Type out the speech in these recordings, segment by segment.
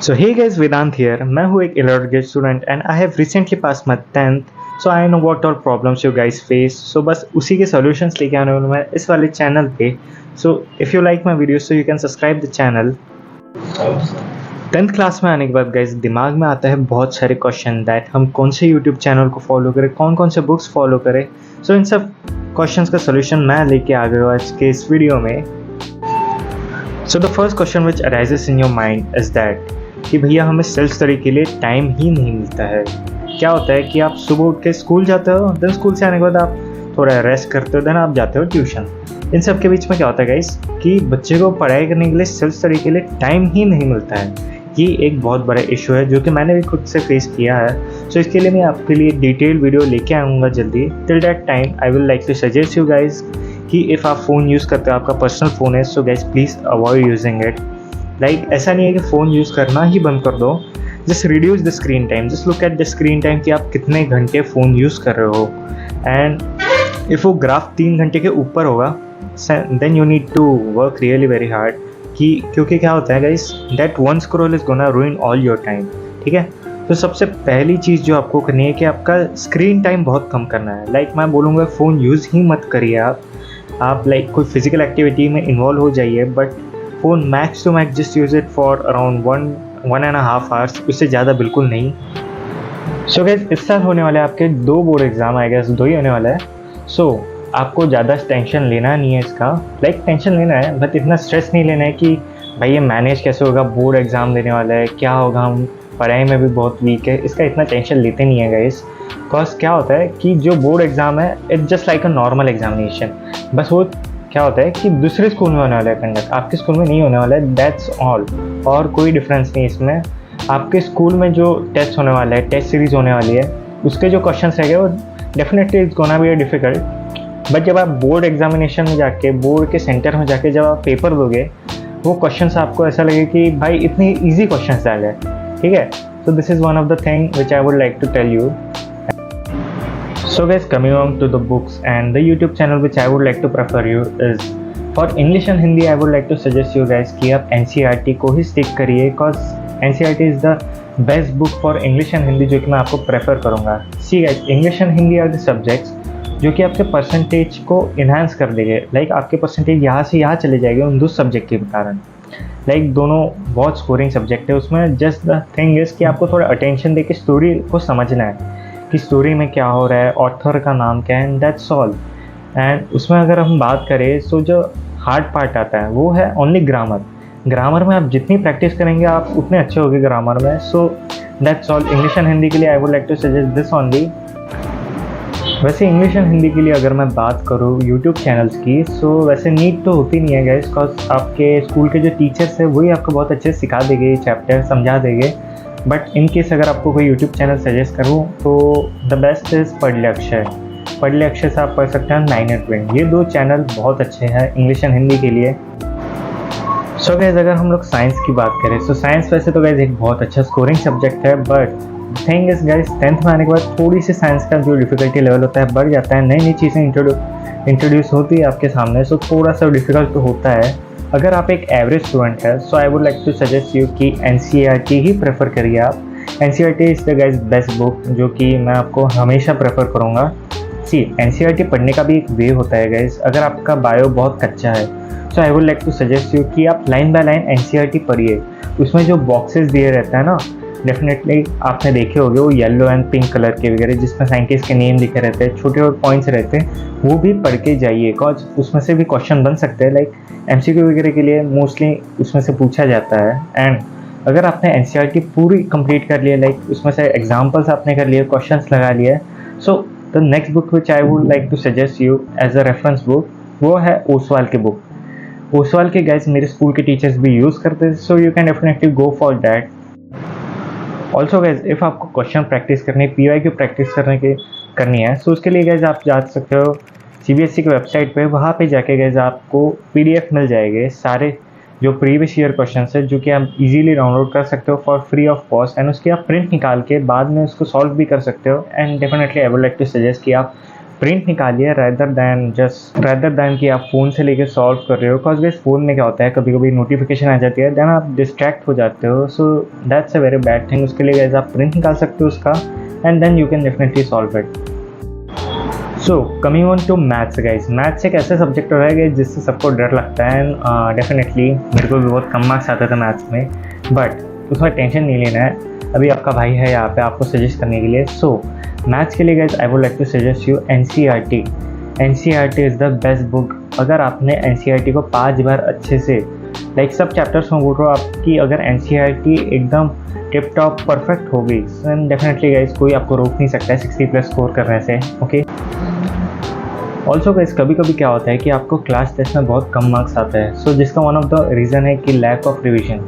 So hey guys, Vedant here. मैं हूँ एक electrical student and I have recently pass my 10th, so I know what all problems you guys face. So बस उसी के solutions लेके आने वाला मैं इस वाले चैनल पे. So if you like my video so you can subscribe the channel. 10th class में आने के बाद गाइस दिमाग में आता है बहुत सारे क्वेश्चन दैट हम कौन से यूट्यूब चैनल को फॉलो करें, कौन कौन से बुक्स फॉलो करें. सो इन सब क्वेश्चंस का सोल्यूशन मैं लेके आ गया हूँ आज के इस वीडियो में. So the first question which arises in your mind is that कि भैया हमें सेल्फ स्टडी के लिए टाइम ही नहीं मिलता है. क्या होता है कि आप सुबह उठ के स्कूल जाते हो, देन स्कूल से आने के बाद आप थोड़ा रेस्ट करते हो, देन आप जाते हो ट्यूशन. इन सब के बीच में क्या होता है गाइस कि बच्चे को पढ़ाई करने के लिए, सेल्फ स्टडी के लिए टाइम ही नहीं मिलता है. ये एक बहुत बड़ा इशू है जो कि मैंने भी खुद से फेस किया है. सो इसके लिए मैं आपके लिए डिटेल वीडियो लेके आऊँगा जल्दी. Till that time I will like to suggest you guys कि इफ़ आप फ़ोन यूज़ करते हो, आपका पर्सनल फ़ोन है, so guys please avoid using it. Like ऐसा नहीं है कि फ़ोन यूज़ करना ही बंद कर दो. Just reduce the screen time, just look at the screen time कि आप कितने घंटे फ़ोन यूज़ कर रहे हो. एंड इफ़ वो ग्राफ 3 घंटे के ऊपर होगा then you need to work really very hard. क्योंकि क्या होता है guys that one scroll is gonna ruin all your time. ठीक है, तो सबसे पहली चीज़ जो आपको करनी है कि आपका स्क्रीन टाइम बहुत कम करना है. लाइक मैं बोलूँगा फ़ोन यूज़ ही मत करिए आप लाइक कोई फिजिकल एक्टिविटी में इन्वॉल्व हो जाइए, but phone max to max just use it for around 1.5 hours, उससे ज़्यादा बिल्कुल नहीं. सो गाइस इस साल होने वाले आपके 2 बोर्ड एग्ज़ाम, आई गेस 2 ही होने वाला है. सो आपको ज़्यादा टेंशन लेना नहीं है इसका. लाइक टेंशन लेना है बट इतना स्ट्रेस नहीं लेना है कि भाई ये मैनेज कैसे होगा, बोर्ड एग्ज़ाम देने वाला है, क्या होगा, हम पढ़ाई में भी बहुत वीक है. इसका इतना टेंशन लेते नहीं है गाइस. बिकॉज क्या होता है कि जो बोर्ड एग्ज़ाम है it's just like a normal examination. बस वो क्या होता है कि दूसरे स्कूल में होने वाला है कंडक्ट, आपके स्कूल में नहीं होने वाला है, दैट्स ऑल. और कोई डिफरेंस नहीं इसमें. आपके स्कूल में जो टेस्ट होने वाला है, टेस्ट सीरीज़ होने वाली है, उसके जो क्वेश्चन रहेंगे वो definitely it's gonna be difficult. But जब आप बोर्ड एग्जामिनेशन में जाके, बोर्ड के सेंटर में जाके जब आप पेपर दोगे, वो क्वेश्चन आपको ऐसा लगे कि भाई इतने ईजी क्वेश्चन डाले. ठीक है, so this is one of the thing which I would like to tell you. So guys, coming on to the books and the YouTube channel which I would like to prefer you is for English and Hindi. I would like to suggest you guys कि आप NCERT को ही stick करिए, cause NCERT is the best book for English and Hindi जो कि मैं आपको prefer करूँगा. See guys, English and Hindi are the subjects जो कि आपके परसेंटेज को इन्हांस कर देंगे. लाइक आपके परसेंटेज यहाँ से यहाँ चले जाएंगे उन 2 सब्जेक्ट के कारण. लाइक दोनों बहुत स्कोरिंग सब्जेक्ट है. उसमें जस्ट द थिंग इज़ कि आपको थोड़ा अटेंशन दे के स्टोरी को समझना है कि स्टोरी में क्या हो रहा है, ऑथर का नाम क्या है, एंड दैट्स ऑल. एंड उसमें अगर हम बात करें सो जो हार्ड पार्ट आता है वो है ओनली ग्रामर. ग्रामर में आप जितनी प्रैक्टिस करेंगे आप उतने अच्छे होंगे ग्रामर में. So that's all. English and Hindi के लिए I would like to suggest this only. वैसे इंग्लिश एंड हिंदी के लिए अगर मैं बात करूँ यूट्यूब चैनल्स की, सो वैसे नीड तो होती नहीं है गाइस, बिकॉज आपके स्कूल के जो टीचर्स हैं वही आपको बहुत अच्छे से सिखा देंगे, चैप्टर समझा देंगे. बट इन केस अगर आपको कोई यूट्यूब चैनल सजेस्ट करूँ तो द बेस्ट इज़ पढ़ले अक्षय. पढ़ले अक्षय से आप पढ़ सकते हैं 9 and 20. ये 2 चैनल बहुत अच्छे हैं इंग्लिश एंड हिंदी के लिए. सो गाइस अगर हम लोग साइंस की बात करें, सो साइंस वैसे तो गाइस एक बहुत अच्छा स्कोरिंग सब्जेक्ट है, but thing is guys 10th में आने के बाद थोड़ी सी साइंस का जो डिफ़िकल्टी लेवल होता है बढ़ जाता है. नई नई चीज़ें इंट्रोड्यूस होती है आपके सामने, सो थोड़ा सा डिफ़िकल्ट तो होता है. अगर आप एक एवरेज स्टूडेंट है so I would like to suggest you कि NCERT ही प्रेफर करिए आप. NCERT is the guys best book जो कि मैं आपको हमेशा प्रेफर करूँगा. सी NCERT पढ़ने का भी एक वे होता है गाइस. अगर आपका बायो बहुत कच्चा है so I would like to suggest you कि आप लाइन बाय लाइन NCERT पढ़िए. उसमें जो बॉक्सेस दिए रहते हैं ना, डेफिनेटली आपने देखे होंगे वो येलो एंड पिंक कलर के वगैरह जिसमें साइंटिस्ट के नेम लिखे रहते हैं, छोटे और पॉइंट्स रहते हैं, वो भी पढ़ के जाइए. बिकॉज उसमें से भी क्वेश्चन बन सकते हैं. लाइक MCQ वगैरह के लिए मोस्टली उसमें से पूछा जाता है. एंड अगर आपने NCERT पूरी कंप्लीट कर लिया, लाइक उसमें से एग्जाम्पल्स आपने कर लिए, क्वेश्चंस लगा लिए, so the next book which I would like to suggest you as a reference book वो है ओसवाल की बुक. ओसवाल के गाइस मेरे स्कूल के टीचर्स भी यूज़ करते थे, so you can definitely go for that. Also guys if आपको क्वेश्चन प्रैक्टिस करनी, PYQ प्रैक्टिस करनी है, सो उसके लिए गाइज आप जा सकते हो CBSE की वेबसाइट पे. वहाँ पे जाके गाइज आपको PDF मिल जाएंगे सारे जो प्रीवियस ईयर क्वेश्चन है जो कि आप इजीली डाउनलोड कर सकते हो for free of cost. And उसकी आप प्रिंट निकाल के बाद में उसको सॉल्व भी कर सकते हो. And definitely I would like to suggest कि आप प्रिंट निकालिए rather than कि आप फ़ोन से लेके सॉल्व कर रहे हो, बिकॉज गाइस फ़ोन में क्या होता है कभी कभी नोटिफिकेशन आ जाती है, देन आप डिस्ट्रैक्ट हो जाते हो, so that's a very bad thing. उसके लिए गाइस आप प्रिंट निकाल सकते हो उसका, and then you can definitely solve it. So coming on to maths guys, maths एक ऐसा सब्जेक्ट हो है जिससे सबको डर लगता है, एंड डेफिनेटली मेरे को भी बहुत कम मार्क्स आते थे मैथ्स में, बट उसमें टेंशन नहीं लेना है, अभी आपका भाई है यहाँ पे आपको सजेस्ट करने के लिए। सो मैथ्स के लिए guys I would like to suggest you NCERT। NCERT is the best book. अगर आपने NCERT को 5 बार अच्छे से लाइक सब चैप्टर्स में बोल रहा हूँ, आपकी अगर NCERT एकदम टिप टॉप परफेक्ट हो गई, देन डेफिनेटली गाइस कोई आपको रोक नहीं सकता है 60+ स्कोर करने से। ओके, ऑल्सो गाइस कभी कभी क्या होता है कि आपको क्लास टेस्ट में बहुत कम मार्क्स आते हैं, सो जिसका वन ऑफ द रीज़न है कि लैक ऑफ रिविजन।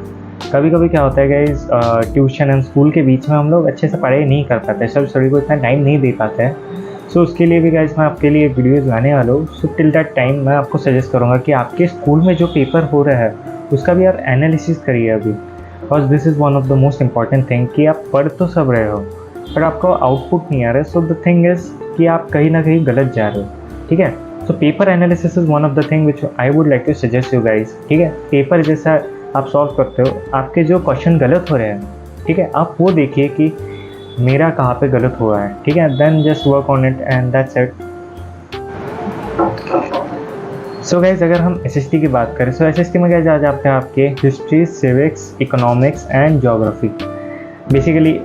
कभी कभी क्या होता है गाइस, ट्यूशन एंड स्कूल के बीच में हम लोग अच्छे से पढ़ाई नहीं कर पाते, सब स्टडी को इतना टाइम नहीं दे पाते हैं। सो उसके लिए भी गाइस मैं आपके लिए वीडियोज़ लाने वाला हूँ। सो टिल दैट टाइम मैं आपको सजेस्ट करूँगा कि आपके स्कूल में जो पेपर हो रहा है उसका भी आप एनालिसिस करिए अभी, because this is one of the most important thing कि आप पढ़ तो सब रहे हो पर आपको आउटपुट नहीं आ रहा है। सो द थिंग इज़ कि आप कहीं ना कहीं गलत जा रहे हो, ठीक है। So paper analysis is one of the thing which I would like to suggest you guys, ठीक है। पेपर जैसा आप सॉल्व करते हो, आपके जो क्वेश्चन गलत हो रहे हैं, ठीक है, आप वो देखिए कि मेरा कहाँ पे गलत हुआ है, ठीक है, then just work on it and that's it. So guys अगर हम SST की बात करें, सो SST में क्या जा जाते हैं आपके history, civics, economics and geography. Basically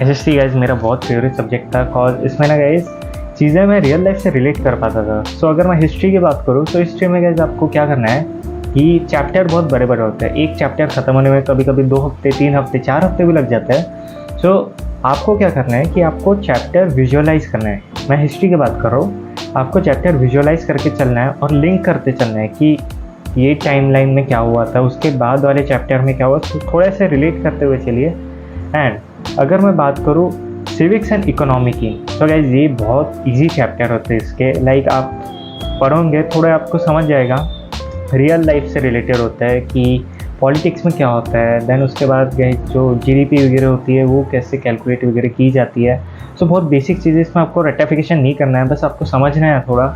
SST guys मेरा बहुत फेवरेट सब्जेक्ट था, कॉज इसमें ना गाइज चीज़ें मैं रियल लाइफ से रिलेट कर पाता था। सो अगर मैं हिस्ट्री की बात करूँ तो हिस्ट्री में गाइज आपको क्या करना है कि चैप्टर बहुत बड़े बड़े होते हैं, एक चैप्टर ख़त्म होने में कभी कभी 2 हफ्ते, 3 हफ्ते, 4 हफ्ते भी लग जाते हैं। सो आपको क्या करना है कि आपको चैप्टर विजुअलाइज करना है। मैं हिस्ट्री की बात कर रहा हूँ, आपको चैप्टर विजुअलाइज करके चलना है और लिंक करते चलना है कि ये टाइमलाइन में क्या हुआ था, उसके बाद वाले चैप्टर में क्या हुआ, तो थोड़ा से रिलेट करते हुए चलिए। एंड अगर मैं बात करूँ सिविक्स एंड इकोनॉमी की, तो गाइस ये बहुत इजी चैप्टर होते हैं इसके, लाइक आप पढ़ोगे थोड़ा आपको समझ जाएगा, रियल लाइफ से रिलेटेड होता है कि पॉलिटिक्स में क्या होता है, देन उसके बाद जो GDP वगैरह होती है वो कैसे कैलकुलेट वगैरह की जाती है। सो बहुत बेसिक चीज़ें, इसमें आपको रेक्टिफिकेशन नहीं करना है, बस आपको समझना है थोड़ा,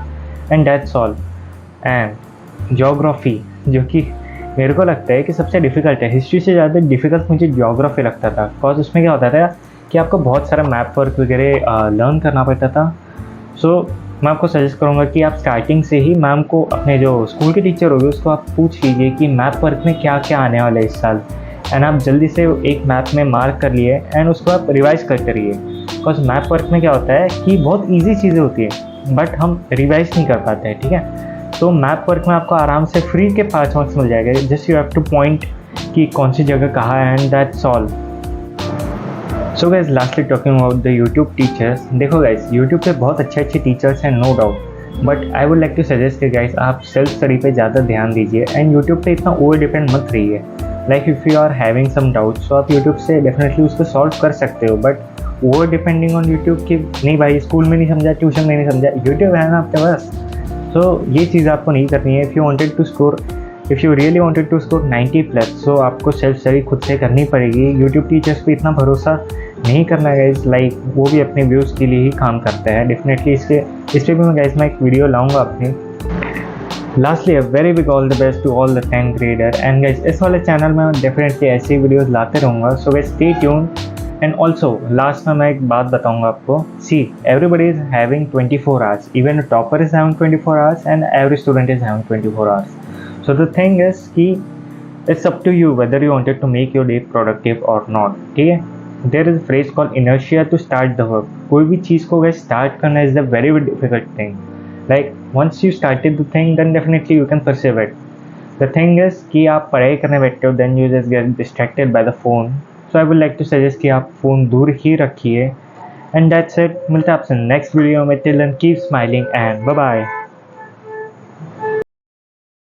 and that's all. And geography, जो कि मेरे को लगता है कि सबसे डिफ़िकल्ट है, हिस्ट्री से ज़्यादा डिफ़िकल्ट मुझे ज्योग्राफी लगता था, बिकॉज उसमें क्या होता था कि आपको बहुत सारा मैप वर्क वगैरह लर्न करना पड़ता था। सो मैं आपको सजेस्ट करूँगा कि आप स्टार्टिंग से ही मैम को, अपने जो स्कूल के टीचर होंगे उसको आप पूछ लीजिए कि मैप वर्क में क्या क्या आने वाला है इस साल, एंड आप जल्दी से एक मैप में मार्क कर लिए एंड उसको आप रिवाइज़ करते रहिए। बिकॉज मैप वर्क में क्या होता है कि बहुत ईजी चीज़ें होती है बट हम रिवाइज़ नहीं कर पाते हैं, ठीक है। तो मैप वर्क में आपको आराम से फ्री के 5 मार्क्स मिल जाएगा, just you have to point कि कौन सी जगह कहाँ है, and that's all. So guys lastly talking about the YouTube teachers, देखो गाइज यूट्यूब पे बहुत अच्छे टीचर्स हैं no doubt, but I would like to suggest कि गाइज आप सेल्फ स्टडी पे ज़्यादा ध्यान दीजिए एंड यूट्यूब पे इतना ओवर डिपेंड मत रहिए। Like if you are having some doubts तो आप यूट्यूब से डेफिनेटली उसको सॉल्व कर सकते हो, but over depending on YouTube कि नहीं भाई स्कूल में नहीं समझा, ट्यूशन में नहीं समझा, यूट्यूब है ना आपके पास। सो ये चीज़ आपको नहीं करनी है। If you really wanted to score 90+, so आपको सेल्फ स्टडी खुद से करनी पड़ेगी। यूट्यूब टीचर्स पे इतना भरोसा नहीं करना गाइज, लाइक वो भी अपने व्यूज़ के लिए ही काम करते हैं। डेफिनेटली इस पर भी मैं गाइज मैं एक वीडियो लाऊंगा अपनी। Lastly a very big all the best to all the 10th grader, and guys इस वाले चैनल में डेफिनेटली ऐसी वीडियोस लाते रहूँगा, so guys stay tune. And also last में मैं एक बात बताऊँगा आपको, see everybody is having 24 hours, even topper is having 24 hours and every student is having 24 hours. So the thing is कि it's up to you whether you wanted to make your day productive or not, ठीक है। There is a phrase called inertia to start the work. कोई भी चीज़ को guys start करना is the very difficult thing, like once you started the thing then definitely you can perceive it. The thing is कि आप पढ़ाई करने बैठते हो then you just get distracted by the phone, so I would like to suggest कि आप phone दूर ही रखिए, एंड दैट्स इट। मिलते हैं आपसे नेक्स्ट वीडियो में, till then keep smiling and bye bye.